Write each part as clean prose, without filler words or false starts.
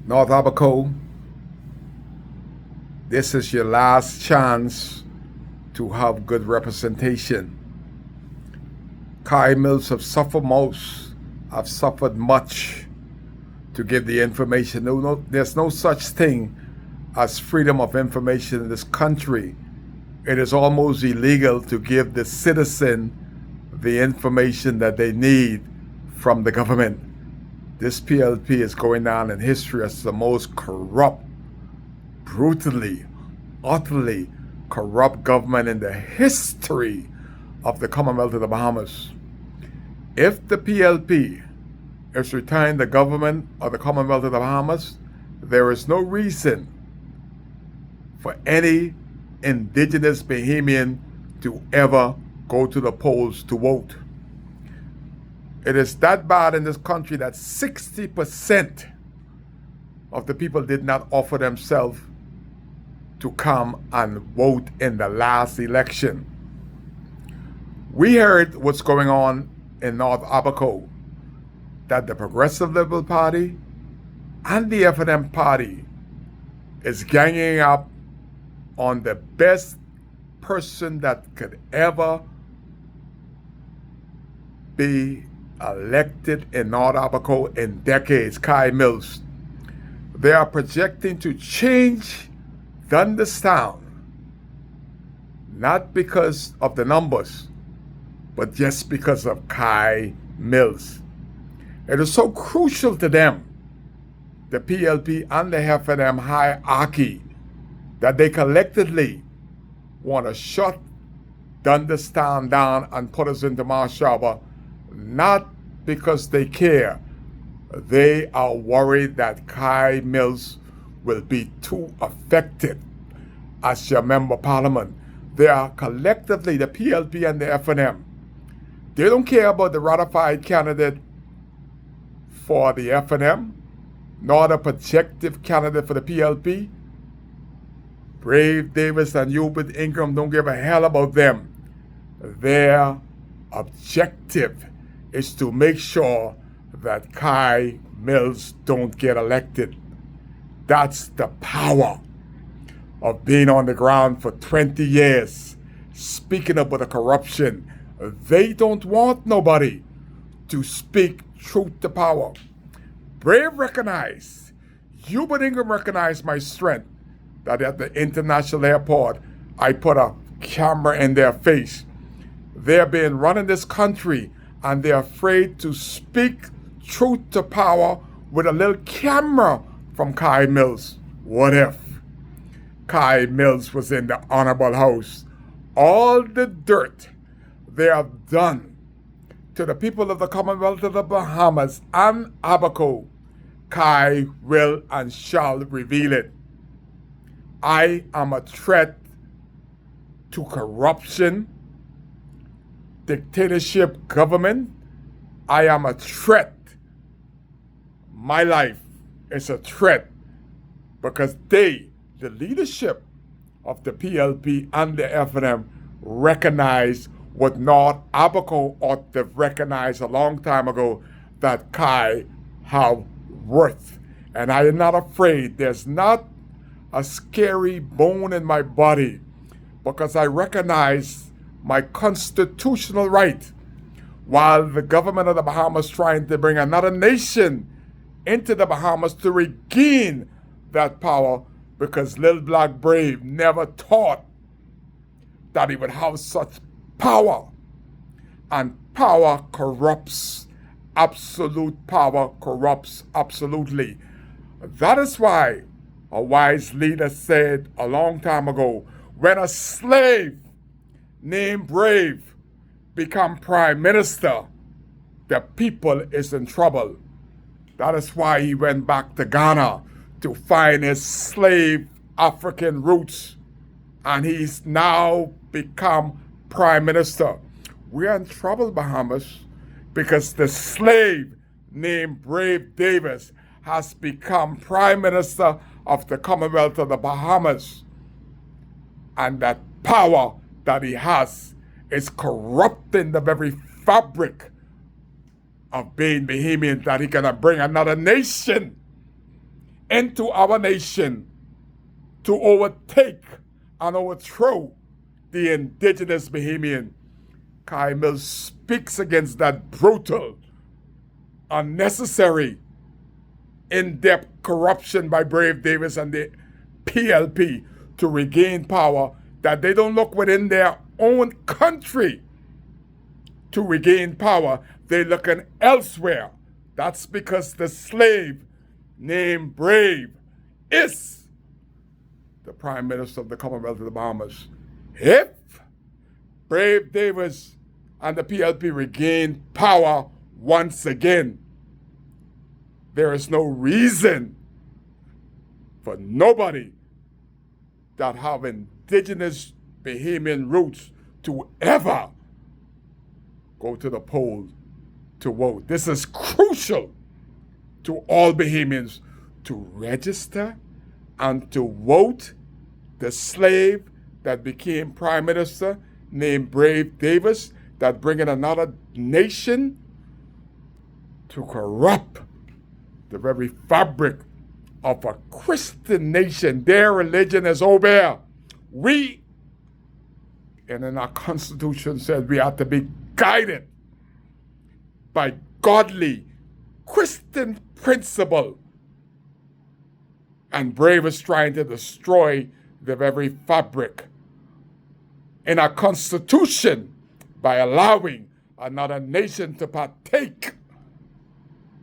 North Abaco, this is your last chance to have good representation. Kai Mills have suffered most, have suffered much to give the information. There's no such thing as freedom of information in this country. It is almost illegal to give the citizen the information that they need from the government. This PLP is going down in history as the most corrupt, brutally, utterly corrupt government in the history of the Commonwealth of the Bahamas. If the PLP is retiring the government of the Commonwealth of the Bahamas, there is no reason for any indigenous Bahamian to ever go to the polls to vote. It is that bad in this country that 60% of the people did not offer themselves to come and vote in the last election. We heard what's going on in North Abaco, that the Progressive Liberal Party and the F&M Party is ganging up on the best person that could ever be elected in North Abaco in decades, Kai Mills. They are projecting to change Dundastown, not because of the numbers, but just because of Kai Mills. It is so crucial to them, the PLP and the F&M hierarchy, that they collectively want to shut Dundastown down and put us into Marsh Harbor, not because they care. They are worried that Kai Mills will be too effective as your member of parliament. They are collectively, the PLP and the F&M. They don't care about the ratified candidate for the F&M, nor the projective candidate for the PLP. Brave Davis and Hubert Ingram don't give a hell about them. Their objective is to make sure that Kai Mills don't get elected. That's the power of being on the ground for 20 years, speaking about the corruption. They don't want nobody to speak truth to power. Brave recognized, Hubert Ingram recognized my strength, that at the international airport, I put a camera in their face. They're being run in this country and they're afraid to speak truth to power with a little camera from Kai Mills. What if Kai Mills was in the Honorable House? All the dirt they have done to the people of the Commonwealth of the Bahamas and Abaco, Kai will and shall reveal it. I am a threat to corruption, dictatorship, government. I am a threat. My life is a threat because they, the leadership of the PLP and the F&M, recognize what North Abaco ought to recognize a long time ago, that Kai have worth. And I am not afraid. There's not a scary bone in my body, because I recognize my constitutional right. While the government of the Bahamas trying to bring another nation into the Bahamas to regain that power, because Lil Black Brave never thought that he would have such power. And power corrupts. Absolute power corrupts absolutely. That is why a wise leader said a long time ago, when a slave named Brave become prime minister, the people is in trouble. That is why he went back to Ghana to find his slave African roots. And he's now become prime minister. We're in trouble, Bahamas, because the slave named Brave Davis has become prime minister of the Commonwealth of the Bahamas. And that power that he has is corrupting the very fabric of being Bahamian, that he can bring another nation into our nation to overtake and overthrow the indigenous Bahamian. Kai Mills speaks against that brutal, unnecessary, in-depth corruption by Brave Davis and the PLP to regain power, that they don't look within their own country to regain power. They're looking elsewhere. That's because the slave named Brave is the Prime Minister of the Commonwealth of the Bahamas. If Brave Davis and the PLP regain power once again, there is no reason for nobody that have indigenous Bahamian roots to ever go to the polls to vote. This is crucial to all Bahamians to register and to vote the slave that became Prime Minister named Brave Davis, that bringing another nation to corrupt the very fabric of a Christian nation. Their religion is over. We, and in our Constitution said we have to be guided by godly Christian principle. And Brave is trying to destroy the very fabric in our Constitution by allowing another nation to partake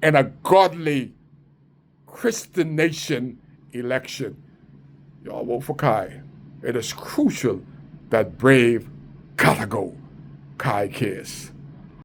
in a godly Christian nation election. Y'all vote for Kai. It is crucial that Brave gotta go. Kai cares.